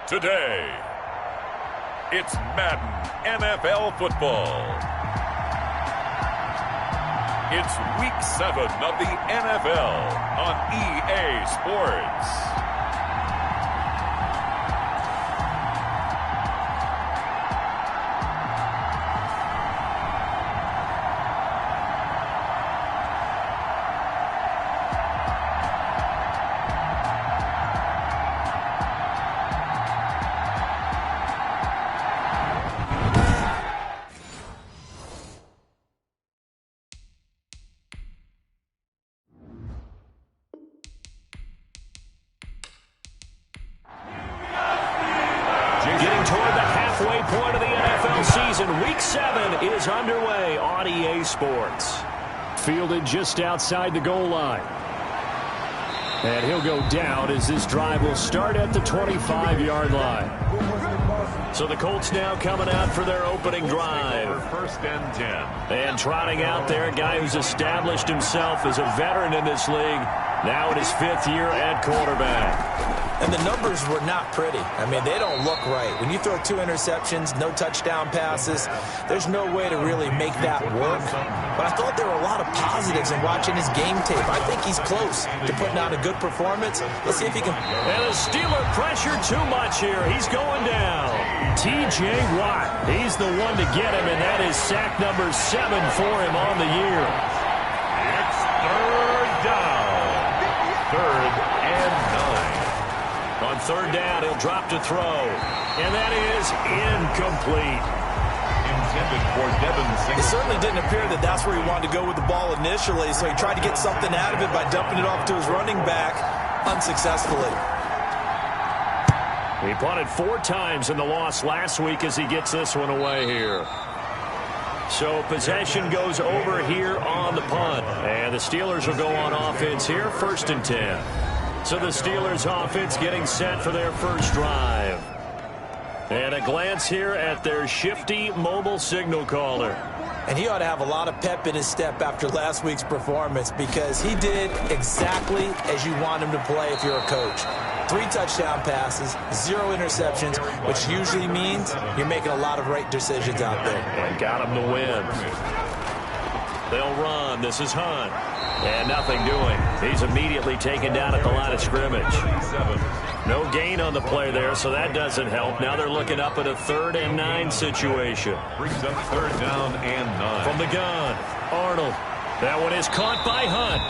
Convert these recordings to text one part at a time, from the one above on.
Today, it's Madden NFL football. It's Week 7 of the NFL on EA Sports. Getting toward the halfway point of the NFL season, Week 7 is underway on EA Sports. Fielded just outside the goal line. And he'll go down as this drive will start at the 25-yard line. So the Colts now coming out for their opening drive. First and 10. And trotting out there, a guy who's established himself as a veteran in this league, now in his 5th year at quarterback. And the numbers were not pretty. I mean, they don't look right. When you throw 2 interceptions, no touchdown passes, there's no way to really make that work. But I thought there were a lot of positives in watching his game tape. I think he's close to putting out a good performance. Let's see if he can. And the Steeler pressure too much here. He's going down. T.J. Watt, he's the one to get him, and that is sack number 7 for him on the year. It's third down. Third and 9. On third down, he'll drop to throw. And that is incomplete. Intended for Devin Singletary. It certainly didn't appear that that's where he wanted to go with the ball initially, so he tried to get something out of it by dumping it off to his running back unsuccessfully. He punted 4 times in the loss last week as he gets this one away here. So possession goes over here on the punt. And the Steelers will go on offense here, first and 10. So the Steelers offense getting set for their first drive. And a glance here at their shifty mobile signal caller. And he ought to have a lot of pep in his step after last week's performance, because he did exactly as you want him to play if you're a coach. 3 touchdown passes, 0 interceptions, which usually means you're making a lot of right decisions out there. And got him to win. They'll run. This is Hunt. And nothing doing. He's immediately taken down at the line of scrimmage. No gain on the play there, so that doesn't help. Now they're looking up at a 3rd and 9 situation. Brings up third down and 9. From the gun, Arnold. That one is caught by Hunt.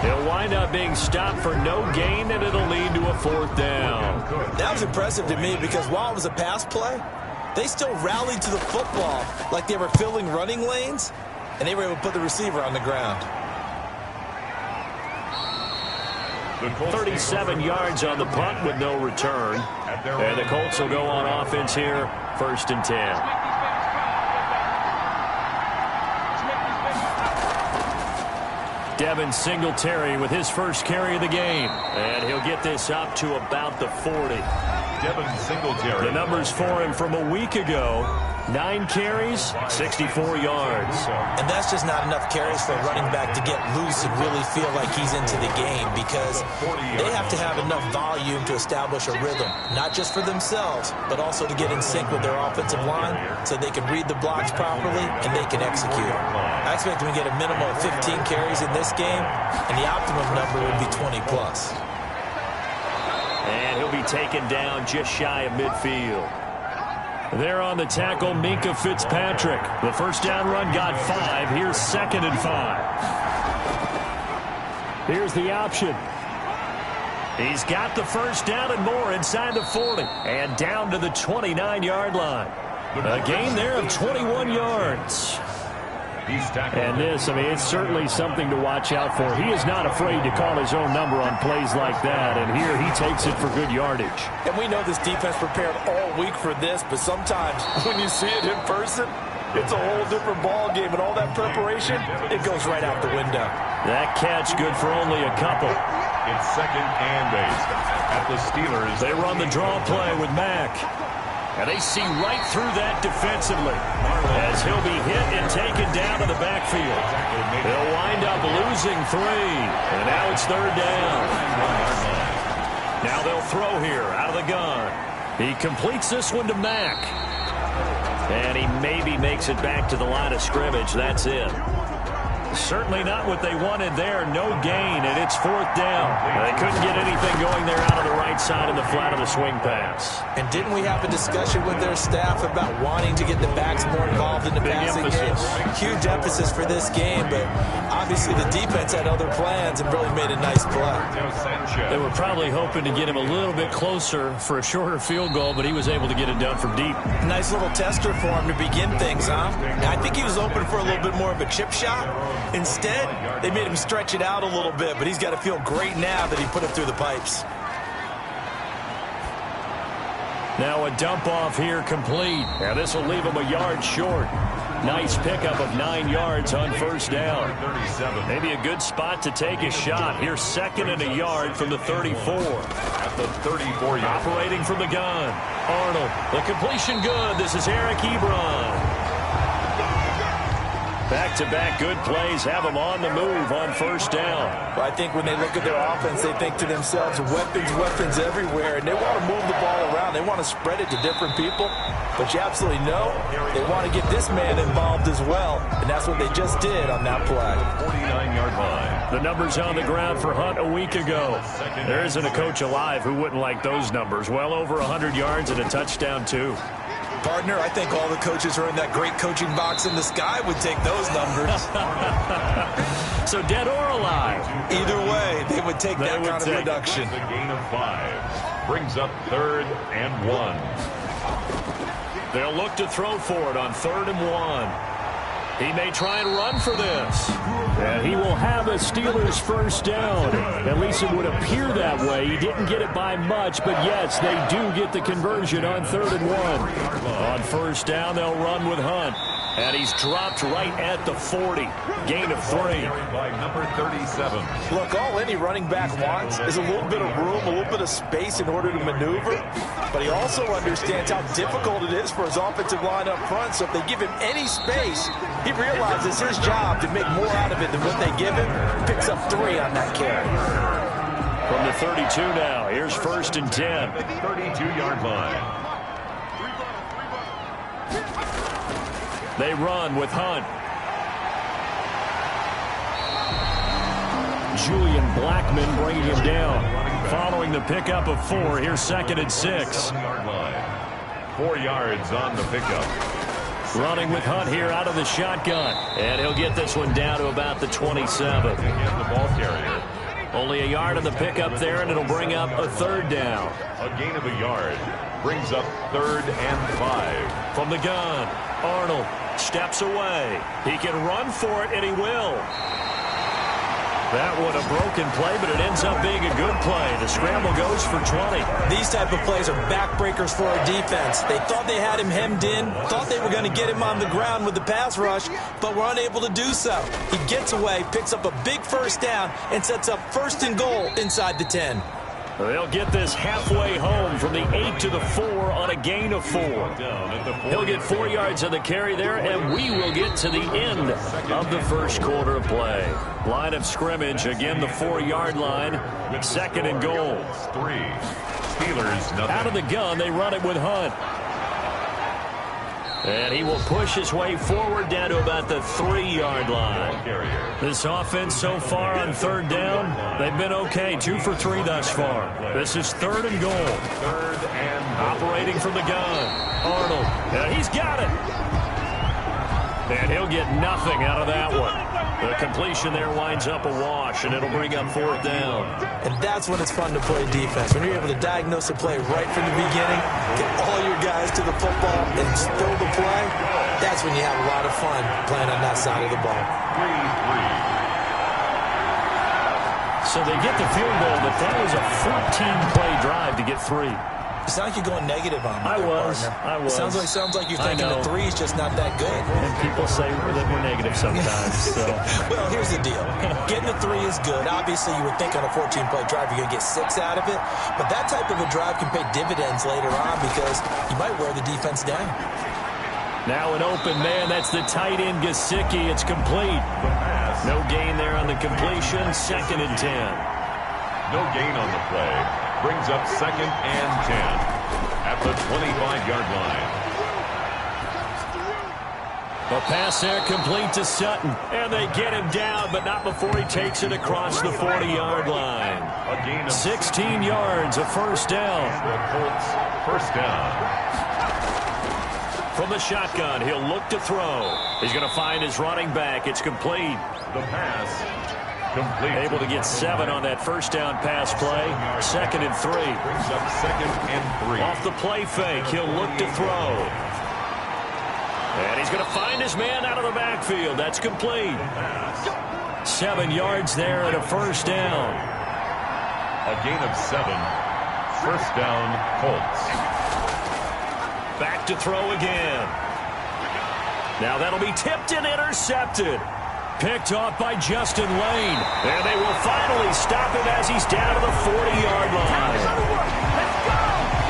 He'll wind up being stopped for no gain, and it'll lead to a 4th down. That was impressive to me, because while it was a pass play, they still rallied to the football like they were filling running lanes, and they were able to put the receiver on the ground. 37 yards on the punt with no return. And the Colts will go on offense here, first and 10. Devin Singletary with his first carry of the game. And he'll get this up to about the 40. Devin Singletary. The numbers for him from a week ago. 9 carries, 64 yards. And that's just not enough carries for a running back to get loose and really feel like he's into the game, because they have to have enough volume to establish a rhythm, not just for themselves, but also to get in sync with their offensive line so they can read the blocks properly and they can execute. I expect them to get a minimum of 15 carries in this game, and the optimum number would be 20 plus. And he'll be taken down just shy of midfield. There on the tackle, Minkah Fitzpatrick. The first down run got 5. Here's 2nd and 5. Here's the option. He's got the first down and more inside the 40. And down to the 29-yard line. A gain there of 21 yards. And this, I mean, it's certainly something to watch out for. He is not afraid to call his own number on plays like that, and here he takes it for good yardage. And we know this defense prepared all week for this, but sometimes when you see it in person, it's a whole different ball game, and all that preparation, it goes right out the window. That catch good for only a couple. It's 2nd and 8 at the Steelers. They run the draw play with Mack. And they see right through that defensively as he'll be hit and taken down to the backfield. They'll wind up losing 3. And now it's 3rd down. Now they'll throw here out of the gun. He completes this one to Mack. And he maybe makes it back to the line of scrimmage. That's it. Certainly not what they wanted there. No gain, and it's 4th down. They couldn't get anything going there out of the right side in the flat of the swing pass. And didn't we have a discussion with their staff about wanting to get the backs more involved in the passing game? Huge emphasis for this game, but obviously the defense had other plans and really made a nice play. They were probably hoping to get him a little bit closer for a shorter field goal, but he was able to get it done from deep. Nice little tester for him to begin things, huh? I think he was open for a little bit more of a chip shot. Instead, they made him stretch it out a little bit, but he's got to feel great now that he put it through the pipes. Now a dump off here complete. Now this will leave him a yard short. Nice pickup of 9 yards on 1st down. Maybe a good spot to take a shot. Here's 2nd and a yard from the 34. At the 34 yard. Operating from the gun. Arnold. The completion good. This is Eric Ebron. Back-to-back good plays have them on the move on 1st down. Well, I think when they look at their offense, they think to themselves, weapons everywhere, and they want to move the ball around. They want to spread it to different people. But you absolutely know they want to get this man involved as well, and that's what they just did on that play. 49-yard line. The numbers on the ground for Hunt a week ago. There isn't a coach alive who wouldn't like those numbers. Well over 100 yards and a touchdown, too. Partner, I think all the coaches who are in that great coaching box in the sky would take those numbers. So dead or alive? Either way, they would take that kind of production. The gain of 5 brings up 3rd and 1. They'll look to throw for it on 3rd and 1. He may try and run for this. And he will have a Steelers 1st down. At least it would appear that way. He didn't get it by much, but yes, they do get the conversion on 3rd and 1. On 1st down, they'll run with Hunt. And he's dropped right at the 40. Gain of 3. By number 37. Look, all any running back wants is a little bit of room, a little bit of space in order to maneuver. But he also understands how difficult it is for his offensive line up front. So if they give him any space, he realizes his job to make more out of it than what they give him. Picks up 3 on that carry. From the 32 now, here's 1st and 10. 32-yard line. They run with Hunt. Julian Blackmon bringing him down. Following the pickup of 4, here's 2nd and 6. 4 yards on the pickup. Running with Hunt here out of the shotgun. And he'll get this one down to about the 27. The ball carrier. Only a yard on the pickup there, and it'll bring up a 3rd down. A gain of a yard brings up 3rd and 5. From the gun, Arnold steps away. He can run for it, and he will. That one a broken play, but it ends up being a good play. The scramble goes for 20. These type of plays are backbreakers for a defense. They thought they had him hemmed in, thought they were going to get him on the ground with the pass rush, but were unable to do so. He gets away, picks up a big 1st down, and sets up 1st and goal inside the 10. They'll get this halfway home from the 8 to the 4 on a gain of 4. He'll get 4 yards on the carry there, and we will get to the end of the 1st quarter of play. Line of scrimmage, again the 4-yard line, 2nd and goal. 3. Steelers nothing. Out of the gun, they run it with Hunt. And he will push his way forward down to about the 3-yard line. This offense so far on 3rd down, they've been okay. 2 for 3 thus far. This is 3rd and goal. 3rd and operating from the gun. Arnold. And he's got it. And he'll get nothing out of that one. The completion there winds up a wash, and it'll bring up 4th down. And that's when it's fun to play defense. When you're able to diagnose a play right from the beginning, get all your guys to the football, and throw the play, that's when you have a lot of fun playing on that side of the ball. 3-3. So they get the field goal, but that was a 14-play drive to get 3. It sounds like you're going negative on me. I was. Sounds like you're thinking the 3 is just not that good. And people say that we're negative sometimes. So. Well, here's the deal. Getting the 3 is good. Obviously, you would think on a 14-play drive you're going to get 6 out of it. But that type of a drive can pay dividends later on because you might wear the defense down. Now an open man. That's the tight end, Gesicki. It's complete. No gain there on the completion. 2nd and 10. No gain on the play. Brings up 2nd and 10. at the 25-yard line. The pass there complete to Sutton. And they get him down, but not before he takes it across the 40-yard line. A gain of 16 yards, a first down. The Colts, first down. From the shotgun, he'll look to throw. He's going to find his running back. It's complete. The pass, complete. Able to get 7 on that first down pass play. 2nd and 3. Brings up 2nd and 3. Off the play fake, he'll look to throw. And he's going to find his man out of the backfield. That's complete. 7 yards there and a first down. A gain of 7. First down, Colts. Back to throw again. Now that'll be tipped and intercepted. Picked off by Justin Lane. And they will finally stop him as he's down to the 40-yard line.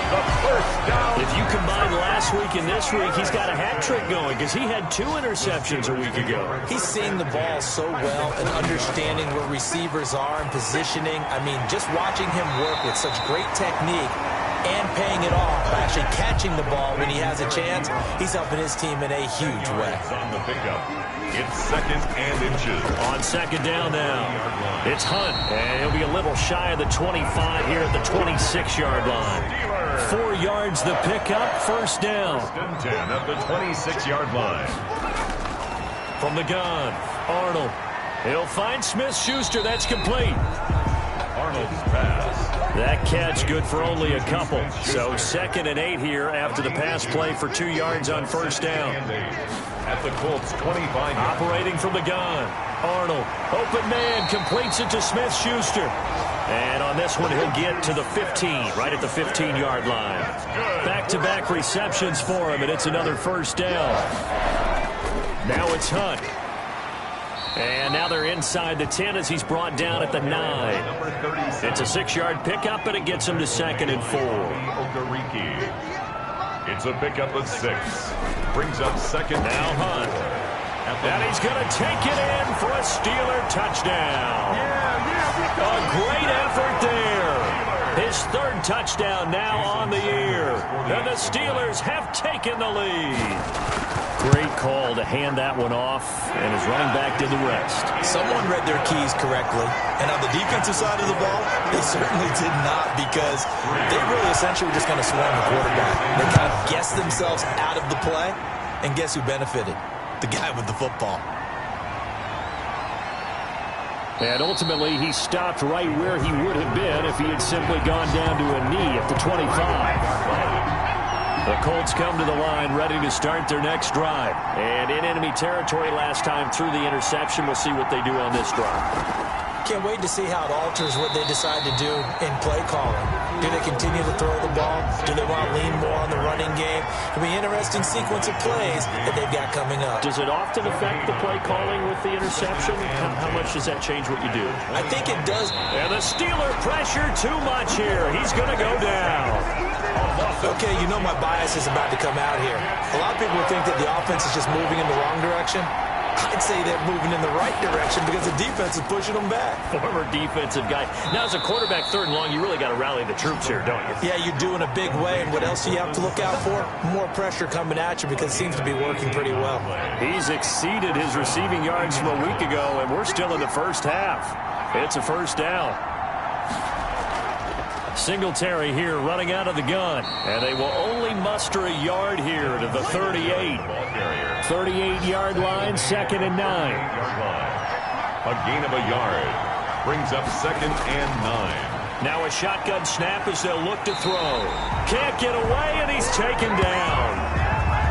The first down. If you combine last week and this week, he's got a hat trick going because he had 2 interceptions a week ago. He's seeing the ball so well and understanding where receivers are and positioning. I mean, just watching him work with such great technique and paying it off by actually catching the ball when he has a chance, he's helping his team in a huge way. On the pickup. It's 2nd and inches. On 2nd down now, it's Hunt, and he'll be a little shy of the 25 here at the 26-yard line. 4 yards the pickup, first down. 10 at the 26-yard line. From the gun, Arnold. He'll find Smith-Schuster. That's complete. Arnold's pass. That catch good for only a couple. So 2nd and 8 here after the pass play for 2 yards on first down. At the Colts 25. Operating from the gun. Arnold, open man, completes it to Smith-Schuster. And on this one, he'll get to the 15, right at the 15-yard line. Back-to-back receptions for him, and it's another first down. Now it's Hunt. And now they're inside the 10 as he's brought down at the 9. It's a 6-yard pickup, and it gets him to 2nd and 4. It's a pickup of 6. Brings up 2nd. Now Hunt. And he's going to take it in for a Steeler touchdown. A great effort there. His 3rd touchdown now on the year. And the Steelers have taken the lead. Great call to hand that one off, and his running back did the rest. Someone read their keys correctly, and on the defensive side of the ball, they certainly did not, because they really essentially were just going to swarm the quarterback. They kind of guessed themselves out of the play, and guess who benefited? The guy with the football. And ultimately, he stopped right where he would have been if he had simply gone down to a knee at the 25. The Colts come to the line ready to start their next drive. And in enemy territory last time through the interception. We'll see what they do on this drive. Can't wait to see how it alters what they decide to do in play calling. Do they continue to throw the ball? Do they want to lean more on the running game? It'll be an interesting sequence of plays that they've got coming up. Does it often affect the play calling with the interception? How much does that change what you do? I think it does. And the Steeler pressure too much here. He's going to go down. Okay, you know my bias is about to come out here. A lot of people think that the offense is just moving in the wrong direction. I'd say they're moving in the right direction because the defense is pushing them back. Former defensive guy. Now, as a quarterback, 3rd and long, you really got to rally the troops here, don't you? Yeah, you do in a big way. And what else do you have to look out for? More pressure coming at you because it seems to be working pretty well. He's exceeded his receiving yards from a week ago, and we're still in the first half. It's a first down. Singletary here running out of the gun. And they will only muster a yard here to the 38. 38-yard line, 2nd and 9. A gain of a yard. Brings up 2nd and 9. Now a shotgun snap as they'll look to throw. Can't get away, and he's taken down.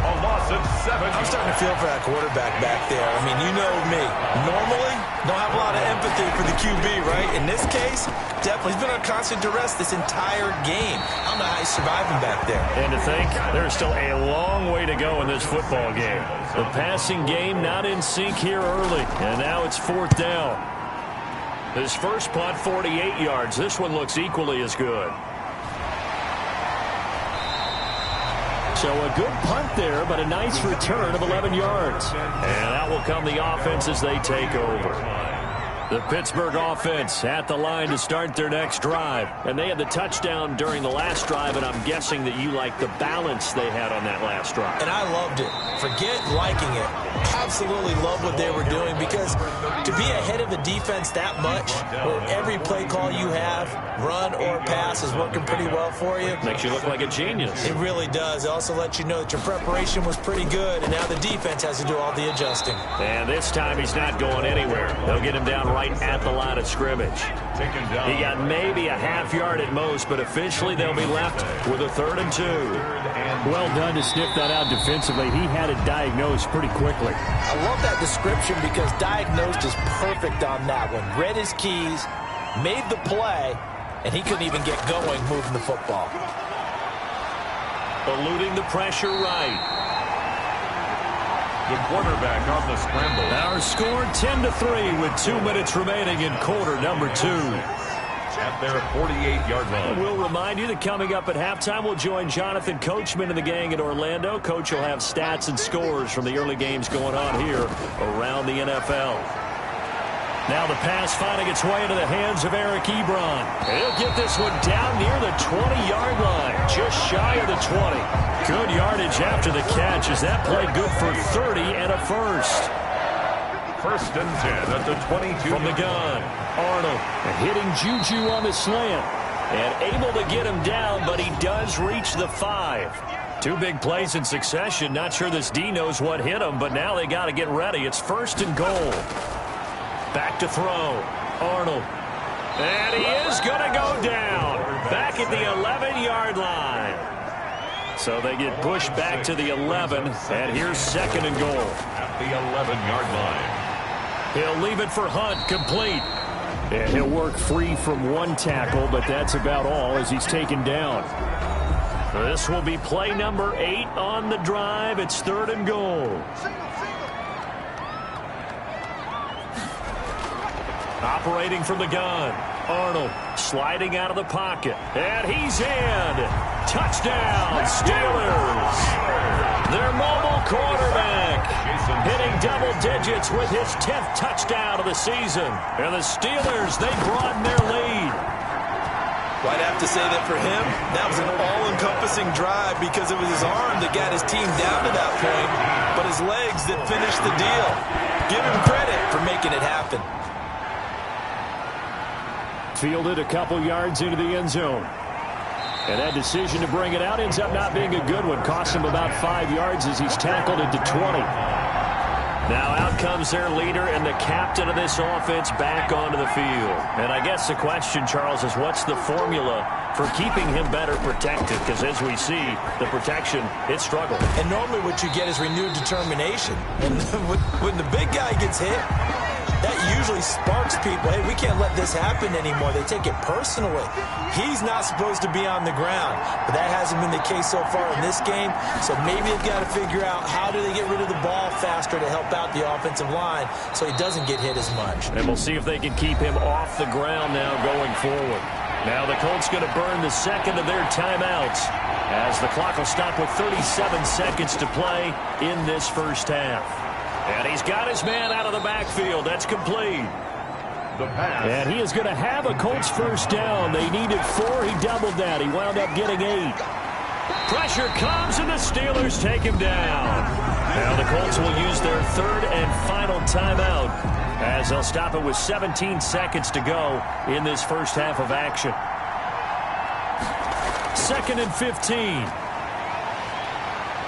A loss of 7. I'm starting to feel for that quarterback back there. I mean, you know me. Normally, don't have a lot of empathy for the QB, right? In this case, definitely. He's been on constant duress this entire game. I don't know how he's surviving back there. And to think, there's still a long way to go in this football game. The passing game not in sync here early. And now it's 4th down. His first punt, 48 yards. This one looks equally as good. So a good punt there, but a nice return of 11 yards. And out will come the offense as they take over. The Pittsburgh offense at the line to start their next drive. And they had the touchdown during the last drive, and I'm guessing that you like the balance they had on that last drive. And I loved it. Forget liking it. Absolutely love what they were doing, because to be ahead of a defense that much, where every play call you have, run or pass, is working pretty well for you. Makes you look like a genius. It really does. It also lets you know that your preparation was pretty good, and now the defense has to do all the adjusting. And this time he's not going anywhere. They'll get him down right at the line of scrimmage. He got maybe a half yard at most, but officially they'll be left with a 3rd and 2. Well done to sniff that out defensively. He had it diagnosed pretty quickly. I love that description, because diagnosed is perfect on that one. Read his keys, made the play, and he couldn't even get going moving the football. Eluding the pressure right. The quarterback on the scramble. Our score 10-3 with 2 minutes remaining in quarter number 2. At their 48-yard line. We'll remind you that coming up at halftime, we'll join Jonathan Coachman and the gang in Orlando. Coach will have stats and scores from the early games going on here around the NFL. Now the pass finding its way into the hands of Eric Ebron. He'll get this one down near the 20-yard line, just shy of the 20. Good yardage after the catch, as that play good for 30 and a first. 1st and 10 at the 22. From the gun, Arnold hitting Juju on the slant and able to get him down, but he does reach the 5. 2 big plays in succession. Not sure this D knows what hit him, but now they got to get ready. It's 1st and goal. Back to throw. Arnold. And he is going to go down. Back at the 11-yard line. So they get pushed back to the 11, and here's 2nd and goal. At the 11-yard line. He'll leave it for Hunt, complete. And he'll work free from 1 tackle, but that's about all as he's taken down. This will be play number 8 on the drive. It's 3rd and goal. Operating from the gun, Arnold sliding out of the pocket, and he's in. Touchdown, Steelers. Their mobile quarterback hitting double digits with his 10th touchdown of the season. And the Steelers, they broaden their lead. Well, I'd have to say that for him, that was an all-encompassing drive, because it was his arm that got his team down to that point, but his legs that finished the deal. Give him credit for making it happen. Fielded a couple yards into the end zone. And that decision to bring it out ends up not being a good one. Cost him about 5 yards as he's tackled into 20. Now out comes their leader and the captain of this offense back onto the field. And I guess the question, Charles, is what's the formula for keeping him better protected? Because as we see, the protection, it struggled. And normally what you get is renewed determination. And when the big guy gets hit, that usually sparks people. Hey, we can't let this happen anymore. They take it personally. He's not supposed to be on the ground, but that hasn't been the case so far in this game. So maybe they've got to figure out how do they get rid of the ball faster to help out the offensive line so he doesn't get hit as much. And we'll see if they can keep him off the ground now going forward. Now the Colts going to burn the 2nd of their timeouts as the clock will stop with 37 seconds to play in this first half. And he's got his man out of the backfield. That's complete. And he is going to have a Colts first down. They needed 4. He doubled that. He wound up getting 8. Pressure comes, and the Steelers take him down. Now the Colts will use their 3rd and final timeout as they'll stop it with 17 seconds to go in this first half of action. 2nd and 15.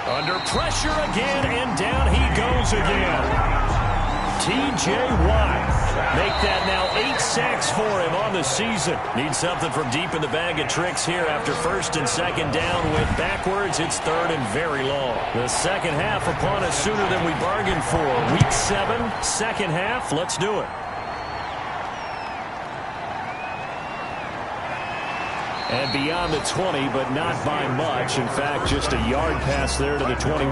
Under pressure again, and down he goes again. T.J. Watt make that now 8 sacks for him on the season. Needs something from deep in the bag of tricks here after 1st and 2nd down. Went backwards. It's 3rd and very long. The second half upon us sooner than we bargained for. Week 7, second half. Let's do it. And beyond the 20, but not by much. In fact, just a yard pass there to the 21.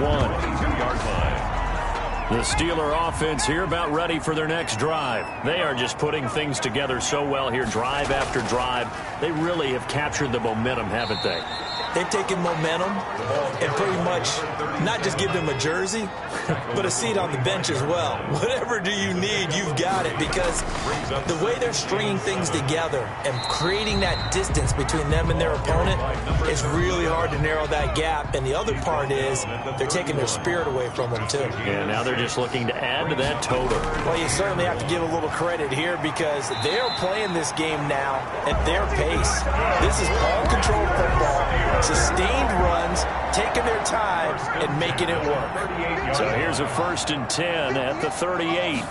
The Steeler offense here about ready for their next drive. They are just putting things together so well here, drive after drive. They really have captured the momentum, haven't they? They've taken momentum and pretty much not just give them a jersey, but a seat on the bench as well. Whatever do you need, you've got it, because the way they're stringing things together and creating that distance between them and their opponent is really hard to narrow that gap. And the other part is they're taking their spirit away from them, too. And now they're just looking to add to that total. Well, you certainly have to give a little credit here because they're playing this game now at their pace. This is ball-controlled football. Sustained runs, taking their time, and making it work. So here's a 1st and 10 at the 38.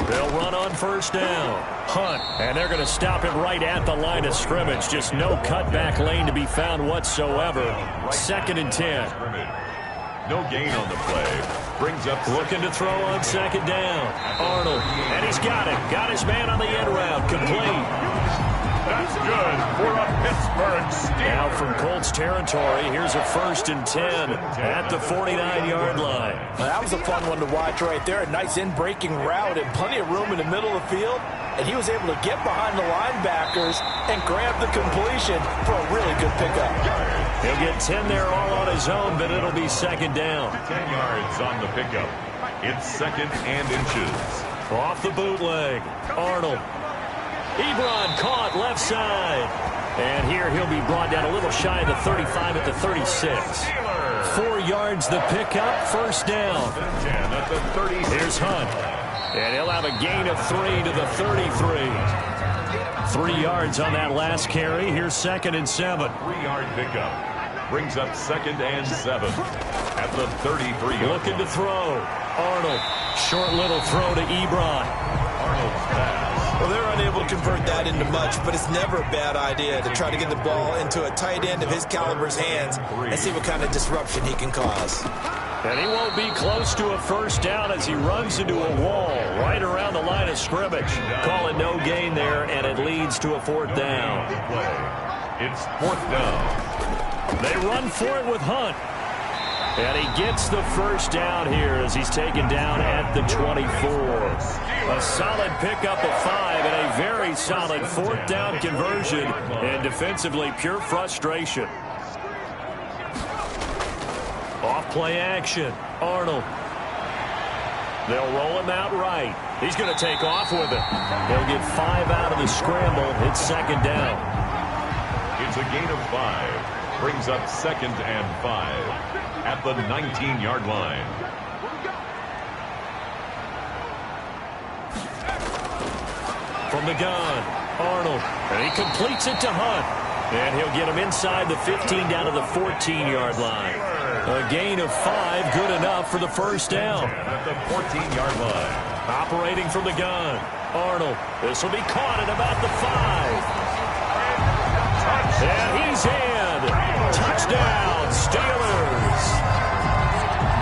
They'll run on 1st down. Hunt, and they're going to stop him right at the line of scrimmage. Just no cutback lane to be found whatsoever. 2nd and 10. No gain on the play. Brings up looking to throw on 2nd down. Arnold, and he's got it. Got his man on the end route. Complete. That's good for a Pittsburgh Steelers. Now from Colts territory, here's a 1st and 10 at the 49-yard line. Well, that was a fun one to watch right there. A nice in-breaking route and plenty of room in the middle of the field. And he was able to get behind the linebackers and grab the completion for a really good pickup. He'll get 10 there all on his own, but it'll be 2nd down. 10 yards on the pickup. It's 2nd and inches. Off the bootleg. Arnold. Ebron caught left side. And here he'll be brought down a little shy of the 35 at the 36. 4 yards the pickup, 1st down. 10 at the 36. Here's Hunt. And he'll have a gain of 3 to the 33. 3 yards on that last carry. Here's 2nd and 7. 3-yard pickup. Brings up 2nd and 7 at the 33. Looking to throw. Arnold. Short little throw to Ebron. Arnold's pass. Well, they're unable to convert that into much, but it's never a bad idea to try to get the ball into a tight end of his caliber's hands and see what kind of disruption he can cause. And he won't be close to a 1st down as he runs into a wall right around the line of scrimmage. Call it no gain there, and it leads to a 4th down. It's 4th down. They run for it with Hunt. And he gets the 1st down here as he's taken down at the 24. A solid pickup of 5 and a very solid 4th down conversion. And defensively, pure frustration. Off play action. Arnold. They'll roll him out right. He's going to take off with it. They'll get 5 out of the scramble. It's 2nd down. It's a gain of 5. Brings up 2nd and 5 at the 19-yard line. From the gun, Arnold, and he completes it to Hunt. And he'll get him inside the 15 down to the 14-yard line. A gain of 5, good enough for the 1st down. At the 14-yard line. Operating from the gun, Arnold. This will be caught at about the 5. And he's in. Touchdown, Steelers.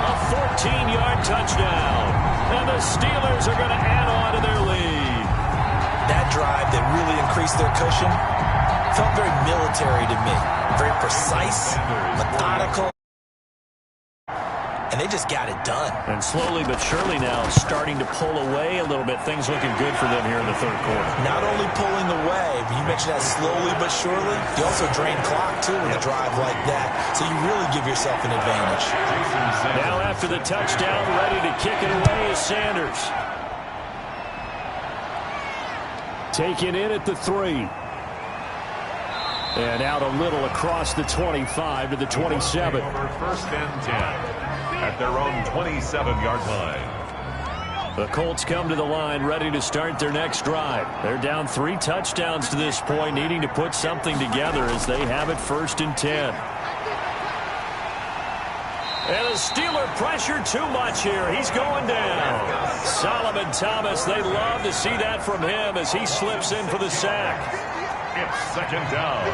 A 14-yard touchdown. And the Steelers are going to add on to their lead. That drive that really increased their cushion felt very military to me. Very precise, methodical. And they just got it done. And slowly but surely now starting to pull away a little bit. Things looking good for them here in the 3rd quarter. Not only pulling away, but you mentioned that slowly but surely. You also drain clock, too, with a drive like that. So you really give yourself an advantage. Now after the touchdown, ready to kick it away is Sanders. Taken in at the 3. And out a little across the 25 to the 27. 1st and 10 at their own 27-yard line. The Colts come to the line ready to start their next drive. They're down 3 touchdowns to this point, needing to put something together as they have it 1st and 10. And the Steeler pressure too much here. He's going down. Solomon Thomas, they love to see that from him as he slips in for the sack. It's 2nd down.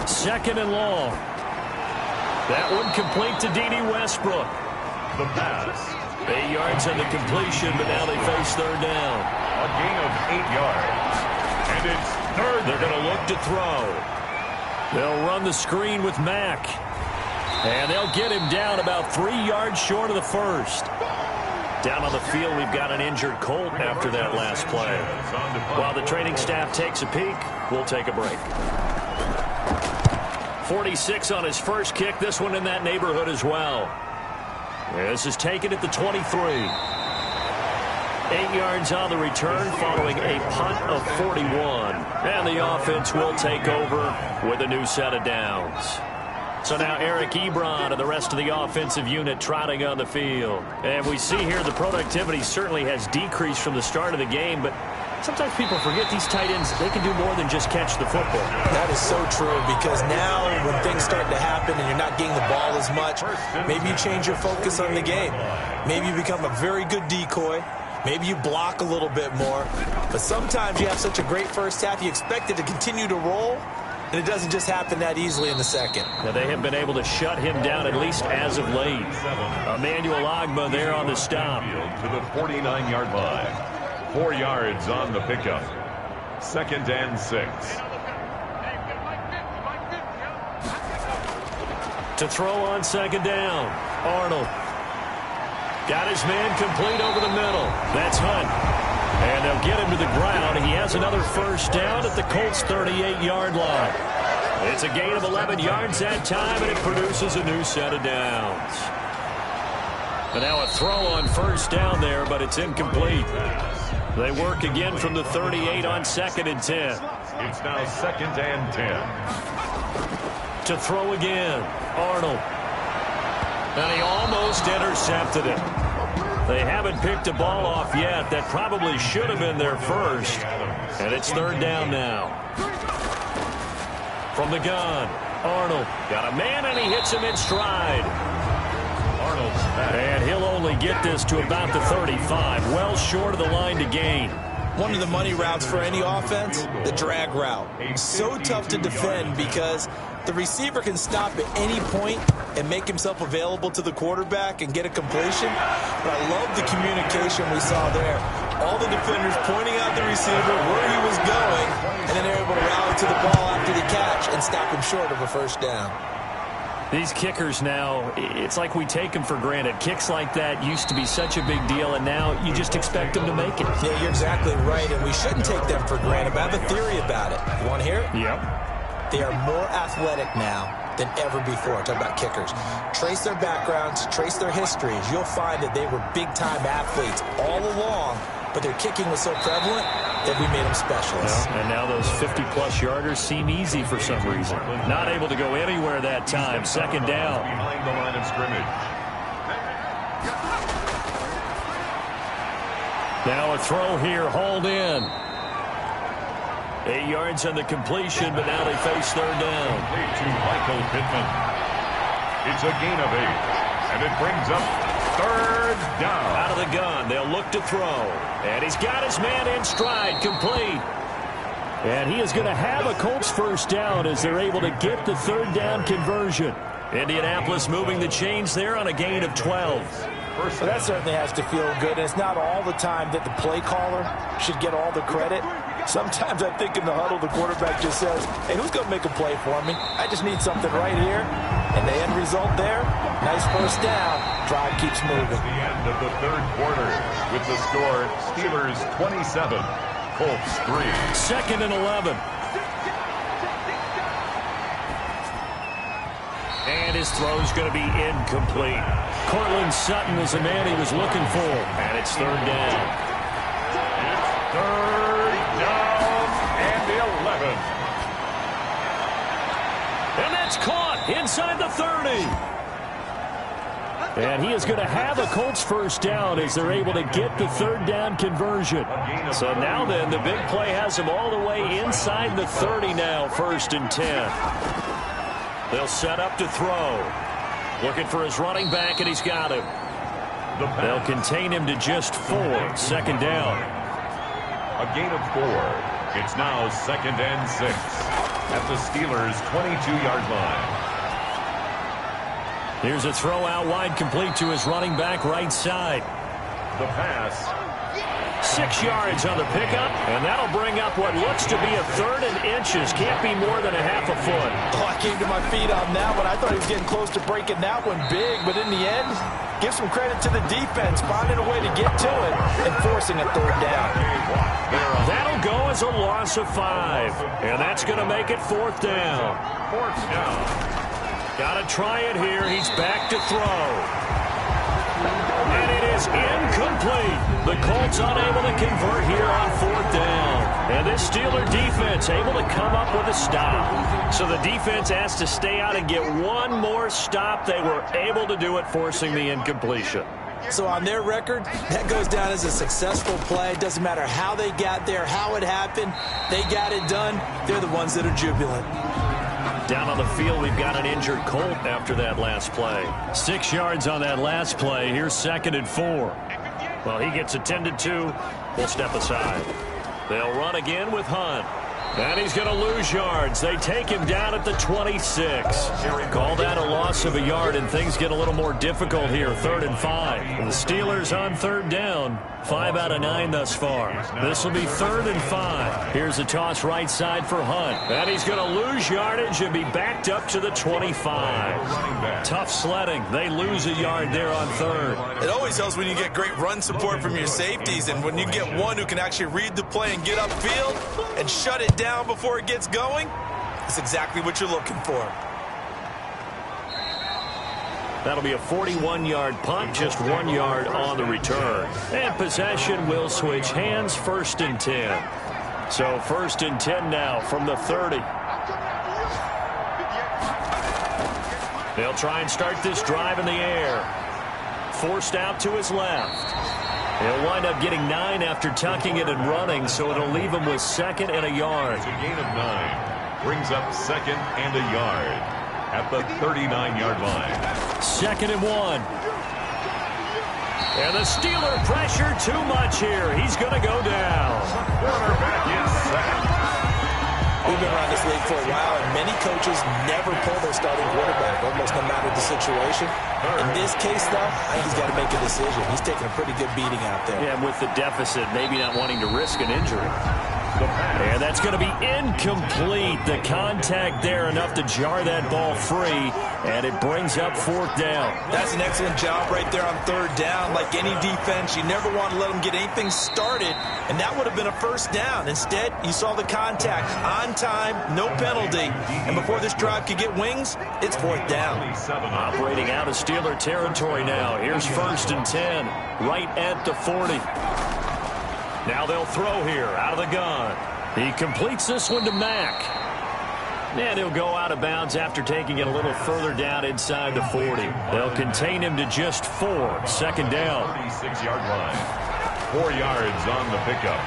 2nd and long. That one complete to D.D. Westbrook. The pass. 8 yards on the completion, but now they face 3rd down. A gain of 8 yards. And it's 3rd. They're going to look to throw. They'll run the screen with Mack. And they'll get him down about 3 yards short of the first. Down on the field, we've got an injured Colt after that last play. While the training staff takes a peek, we'll take a break. 46 on his first kick. This one in that neighborhood as well. This is taken at the 23. 8 yards on the return following a punt of 41. And the offense will take over with a new set of downs. So now Eric Ebron and the rest of the offensive unit trotting on the field. And we see here the productivity certainly has decreased from the start of the game, but sometimes people forget these tight ends, they can do more than just catch the football. That is so true, because now when things start to happen and you're not getting the ball as much, maybe you change your focus on the game. Maybe you become a very good decoy. Maybe you block a little bit more. But sometimes you have such a great first half, you expect it to continue to roll, and it doesn't just happen that easily in the second. Now they have been able to shut him down, at least as of late. Emmanuel Ogbah there on the stop. To the 49-yard line. 4 yards on the pickup. 2nd and 6. To throw on 2nd down. Arnold. Got his man complete over the middle. That's Hunt. And they'll get him to the ground. He has another first down at the Colts' 38-yard line. It's a gain of 11 yards that time, and it produces a new set of downs. And now a throw on first down there, but it's incomplete. They work again from the 38 on 2nd and 10. It's now 2nd and 10. To throw again, Arnold. And he almost intercepted it. They haven't picked a ball off yet. That probably should have been their first. And it's 3rd down now. From the gun, Arnold got a man, and he hits him in stride. Arnold's back. And he'll only get this to about the 35, well short of the line to gain. One of the money routes for any offense, the drag route. So tough to defend because the receiver can stop at any point and make himself available to the quarterback and get a completion. But I love the communication we saw there. All the defenders pointing out the receiver where he was going, and then they're able to rally to the ball after the catch and stop him short of a first down. These kickers now, it's like we take them for granted. Kicks like that used to be such a big deal, and now you just expect them to make it. Yeah, you're exactly right, and we shouldn't take them for granted, but I have a theory about it. You want to hear it? Yep. They are more athletic now than ever before. Talk about kickers. Trace their backgrounds, trace their histories. You'll find that they were big-time athletes all along, but their kicking was so prevalent that we made them specialists. Well, and now those 50-plus yarders seem easy for some reason. Not able to go anywhere that time. 2nd down. Behind the line of scrimmage. Now a throw here, hauled in. 8 yards on the completion, but now they face 3rd down. To Michael Pittman. It's a gain of 8, and it brings up 3rd down. Out of the gun, they'll look to throw. And he's got his man in stride, complete. And he is going to have a Colts first down as they're able to get the 3rd down conversion. Indianapolis moving the chains there on a gain of 12. Well, that certainly has to feel good. And it's not all the time that the play caller should get all the credit. Sometimes I think in the huddle, the quarterback just says, hey, who's going to make a play for me? I just need something right here. And the end result there, nice first down. Drive keeps moving. The end of the 3rd quarter with the score Steelers 27, Colts 3. 2nd and 11. And his throw's going to be incomplete. Cortland Sutton is the man he was looking for. And it's 3rd down. It's 3rd down and 11. And that's caught inside the 30. And he is going to have a Colts first down as they're able to get the 3rd down conversion. So now then, the big play has him all the way inside the 30 now, 1st and 10. They'll set up to throw. Looking for his running back, and he's got him. They'll contain him to just 4. 2nd down. A gain of 4. It's now 2nd and 6 at the Steelers' 22-yard line. Here's a throw out wide, complete to his running back right side. The pass 6 yards on the pickup, and that'll bring up what looks to be a 3rd and inches. Can't be more than a half a foot. Oh, I came to my feet on that one. I thought he was getting close to breaking that one big, but in the end, give some credit to the defense, finding a way to get to it and forcing a 3rd down. That'll go as a loss of 5, and that's going to make it 4th down. 4th down. Got to try it here. He's back to throw. And it is incomplete. The Colts unable to convert here on 4th down. And this Steeler defense able to come up with a stop. So the defense has to stay out and get one more stop. They were able to do it, forcing the incompletion. So on their record, that goes down as a successful play. Doesn't matter how they got there, how it happened. They got it done. They're the ones that are jubilant. Down on the field, we've got an injured Colt after that last play. 6 yards on that last play. Here's 2nd and 4. Well, he gets attended to. We'll step aside. They'll run again with Hunt. And he's going to lose yards. They take him down at the 26. Call that a loss of a yard, and things get a little more difficult here. 3rd and 5. The Steelers on 3rd down. 5 out of 9 thus far. This will be 3rd and 5. Here's a toss right side for Hunt. And he's going to lose yardage and be backed up to the 25. Tough sledding. They lose a yard there on 3rd. It always helps when you get great run support from your safeties, and when you get one who can actually read the play and get upfield and shut it down before it gets going, it's exactly what you're looking for. That'll be a 41-yard punt, just 1 yard on the return. And possession will switch hands, 1st and 10. So 1st and 10 now from the 30. They'll try and start this drive in the air. Forced out to his left. He'll wind up getting 9 after tucking it and running, so it'll leave him with 2nd and a yard. It's a gain of 9. Brings up 2nd and a yard at the 39-yard line. 2nd and 1. And the Steeler pressure too much here. He's going to go down. Quarterback is sacked. We've been around this league for a while, and many coaches never pull their starting quarterback, almost no matter the situation. In this case, though, I think he's got to make a decision. He's taking a pretty good beating out there. Yeah, with the deficit, maybe not wanting to risk an injury. And that's going to be incomplete. The contact there enough to jar that ball free, and it brings up 4th down. That's an excellent job right there on 3rd down. Like any defense, you never want to let them get anything started, and that would have been a 1st down. Instead, you saw the contact on time, no penalty, and before this drive could get wings, it's 4th down. Operating out of Steeler territory now. Here's 1st and 10, right at the 40. Now they'll throw here out of the gun. He completes this one to Mack. And he'll go out of bounds after taking it a little further down inside the 40. They'll contain him to just 4. 2nd down. 36-yard line. 4 yards on the pickup.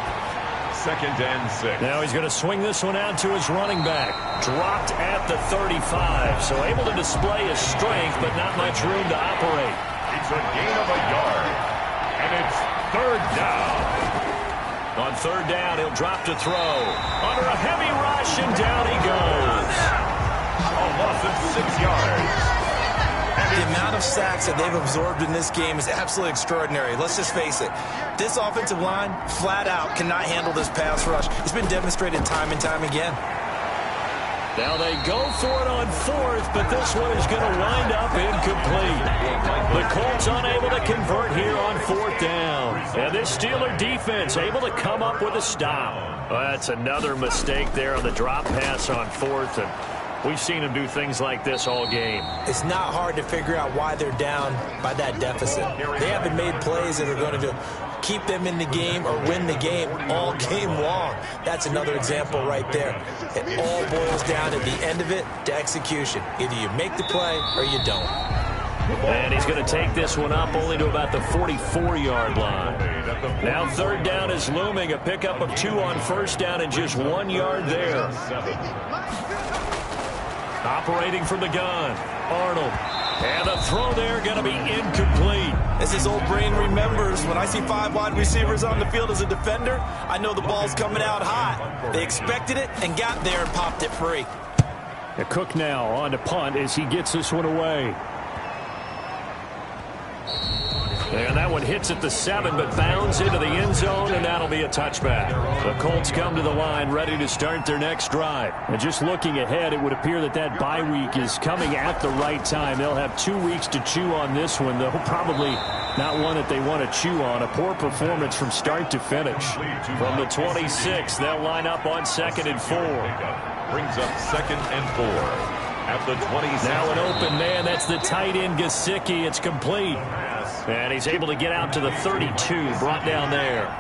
2nd and 6. Now he's going to swing this one out to his running back. Dropped at the 35. So able to display his strength, but not much room to operate. It's a gain of a yard. And it's 3rd down. On 3rd down, he'll drop to throw. Under a heavy rush, and down he goes. A loss of 6 yards. The amount of sacks that they've absorbed in this game is absolutely extraordinary. Let's just face it. This offensive line, flat out, cannot handle this pass rush. It's been demonstrated time and time again. Now they go for it on 4th, but this one is going to wind up incomplete. The Colts unable to convert here on 4th down. And this Steeler defense able to come up with a stop. Well, that's another mistake there on the drop pass on 4th, and we've seen them do things like this all game. It's not hard to figure out why they're down by that deficit. They haven't made plays that are going to keep them in the game or win the game all game long. That's another example right there. It all boils down at the end of it to execution. Either you make the play or you don't. And he's going to take this one up only to about the 44-yard line. Now 3rd down is looming. A pickup of 2 on 1st down and just 1 yard there. Operating from the gun, Arnold. And the throw there going to be incomplete. As his old brain remembers, when I see 5 wide receivers on the field as a defender, I know the ball's coming out hot. They expected it and got there and popped it free. Cook now on to punt as he gets this one away. And that one hits at the 7, but bounds into the end zone, and that'll be a touchback. The Colts come to the line, ready to start their next drive. And just looking ahead, it would appear that that bye week is coming at the right time. They'll have 2 weeks to chew on this one, though probably not one that they want to chew on. A poor performance from start to finish. From the 26, they'll line up on 2nd and 4. Brings up 2nd and 4 at the 26. Now an open man. That's the tight end, Gesicki. It's complete. And he's able to get out to the 32, brought down there.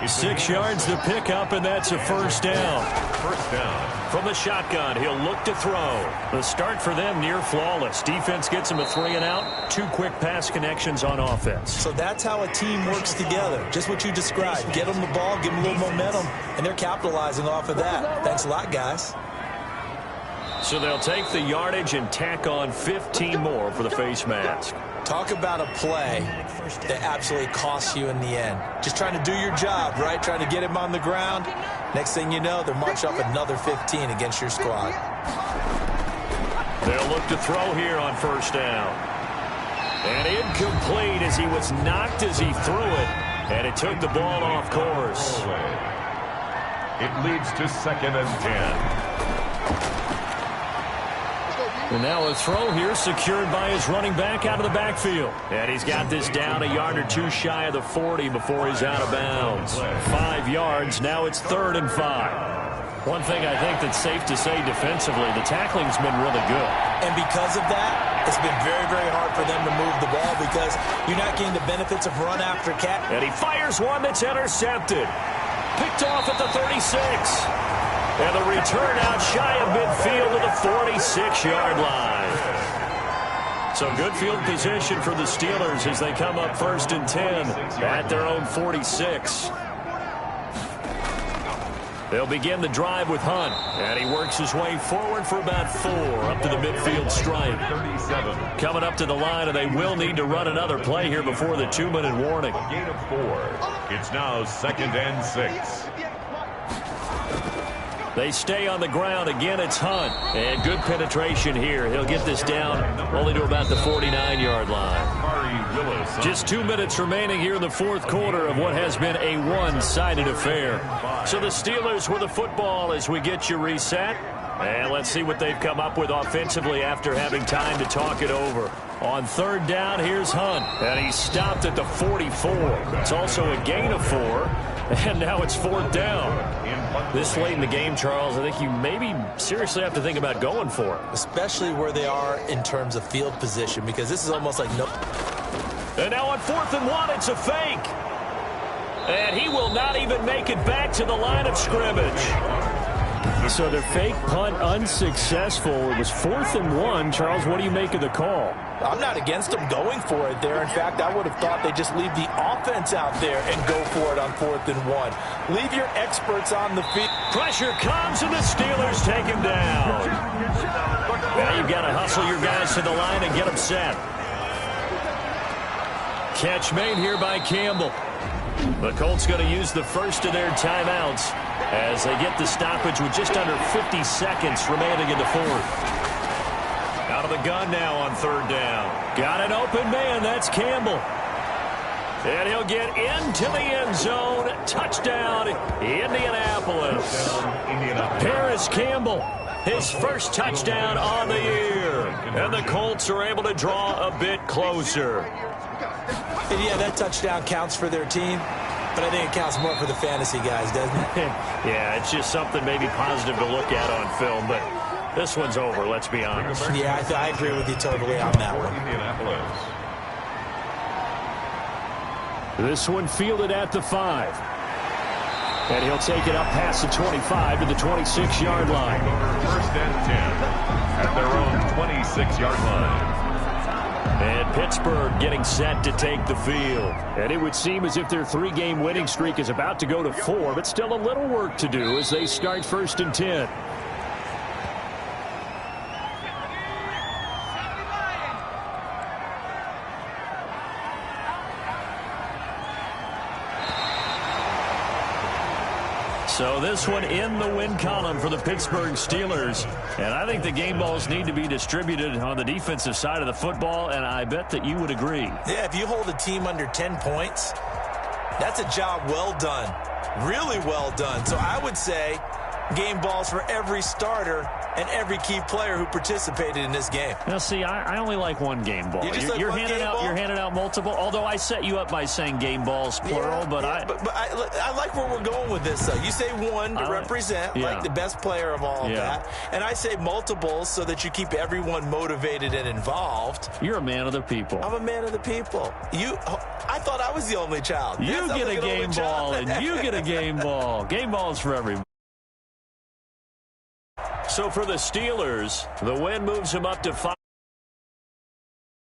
6 yards to pick up, and that's a first down. First down. From the shotgun, he'll look to throw. The start for them near flawless. Defense gets him a 3 and out. 2 quick pass connections on offense. So that's how a team works together. Just what you described. Get them the ball, give them a little momentum, and they're capitalizing off of that. Thanks a lot, guys. So they'll take the yardage and tack on 15 more for the face mask. Talk about a play that absolutely costs you in the end. Just trying to do your job, right? Trying to get him on the ground. Next thing you know, they're marching up another 15 against your squad. They'll look to throw here on first down. And incomplete as he was knocked as he threw it. And it took the ball off course. It leads to 2nd and 10. And now a throw here secured by his running back out of the backfield. And he's got this down a yard or 2 shy of the 40 before he's out of bounds. 5 yards. Now it's 3rd and 5. One thing I think that's safe to say defensively, the tackling's been really good. And because of that, it's been very, very hard for them to move the ball because you're not getting the benefits of run after catch. And he fires one that's intercepted. Picked off at the 36. And the return out shy of midfield to the 46-yard line. So good field position for the Steelers as they come up 1st and 10 at their own 46. They'll begin the drive with Hunt. And he works his way forward for about 4 up to the midfield stripe. 37. Coming up to the line, and they will need to run another play here before the 2-minute warning. A gain of 4. It's now 2nd and 6. They stay on the ground. Again, it's Hunt. And good penetration here. He'll get this down only to about the 49-yard line. Just 2 minutes remaining here in the 4th quarter of what has been a one-sided affair. So the Steelers with the football as we get you reset. And let's see what they've come up with offensively after having time to talk it over. On 3rd down, here's Hunt. And he's stopped at the 44. It's also a gain of 4. And now it's 4th down. This late in the game, Charles, I think you maybe seriously have to think about going for it. Especially where they are in terms of field position, because this is almost like no. And now on 4th and 1, it's a fake. And he will not even make it back to the line of scrimmage. So their fake punt unsuccessful. It was 4th and 1. Charles, what do you make of the call? I'm not against them going for it there. In fact, I would have thought they just leave the offense out there and go for it on 4th and 1. Leave your experts on the field. Pressure comes, and the Steelers take him down. Now you've got to hustle your guys to the line and get them set. Catch made here by Campbell. The Colts going to use the first of their timeouts as they get the stoppage with just under 50 seconds remaining in the 4th. Out of the gun now on 3rd down. Got an open man. That's Campbell. And he'll get into the end zone. Touchdown, Indianapolis. Paris Campbell, his first touchdown on the year. And the Colts are able to draw a bit closer. And yeah, that touchdown counts for their team, but I think it counts more for the fantasy guys, doesn't it? Yeah, it's just something maybe positive to look at on film, but this one's over, let's be honest. Yeah, I agree with you totally on that one. This one fielded at the 5. And he'll take it up past the 25 to the 26-yard line. 1st and 10 at their own 26-yard line. And Pittsburgh getting set to take the field. And it would seem as if their 3-game winning streak is about to go to 4, but still a little work to do as they start 1st and 10. So this one in the win column for the Pittsburgh Steelers. And I think the game balls need to be distributed on the defensive side of the football, and I bet that you would agree. Yeah, if you hold a team under 10 points, that's a job well done. Really well done. So I would say game balls for every starter and every key player who participated in this game. Now, see, I only like one game ball. You're handing out multiple. Although I set you up by saying game balls plural, but I like where we're going with this. You say one to represent, like the best player of all of that, and I say multiples so that you keep everyone motivated and involved. You're a man of the people. I'm a man of the people. I thought I was the only child. You get a game ball, and you get a game ball. Game balls for everybody. So for the Steelers, the win moves them up to 5.